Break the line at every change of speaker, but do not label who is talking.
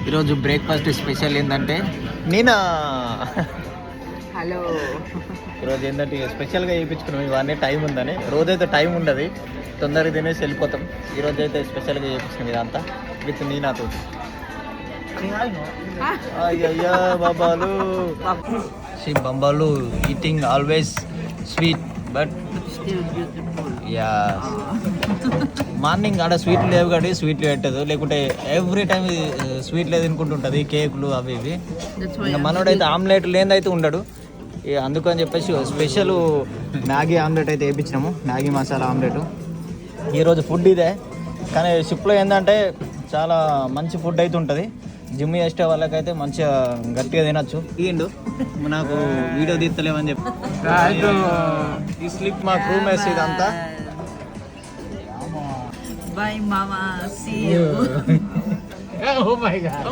ఈరోజు breakfast special ఏంటంటే నేనా
హలో
ఈరోజు ఏంటంటే స్పెషల్గా చేయించుకున్నాం. ఇవన్నీ టైం ఉందని, రోజైతే టైం ఉండదు, తొందరగా తినేసి వెళ్ళిపోతాం. ఈరోజు అయితే స్పెషల్గా చేయించుకున్నాం ఇదంతా విత్ నీనాతో. అయ్యయ్యా బాబాలు బంబాలు eating always sweet but ya morning ఆడ స్వీట్లు లేవు కాబట్టి స్వీట్లు పెట్టదు, లేకుంటే ఎవ్రీ టైం స్వీట్లే తినుకుంటుంటుంది, కేకులు అవి ఇవి. ఇంకా మనోడైతే ఆమ్లెట్ లేనిదైతే ఉండడు. అందుకని చెప్పేసి స్పెషల్ మ్యాగీ ఆమ్లెట్ అయితే వేయించినాము, మ్యాగీ మసాలా ఆమ్లెట్. ఈరోజు ఫుడ్ ఇదే, కానీ షిప్లో ఏంటంటే చాలా మంచి ఫుడ్ అయితే ఉంటుంది. జిమ్ చేసే వాళ్ళకైతే మంచిగా గట్టిగా తినచ్చు. తీయండు నాకు వీడియో తీస్తలేమని చెప్పి ఈ స్లిప్ మా క్రూ మెస్ ఇదంతా.
బై మామా, see you.
Oh my God.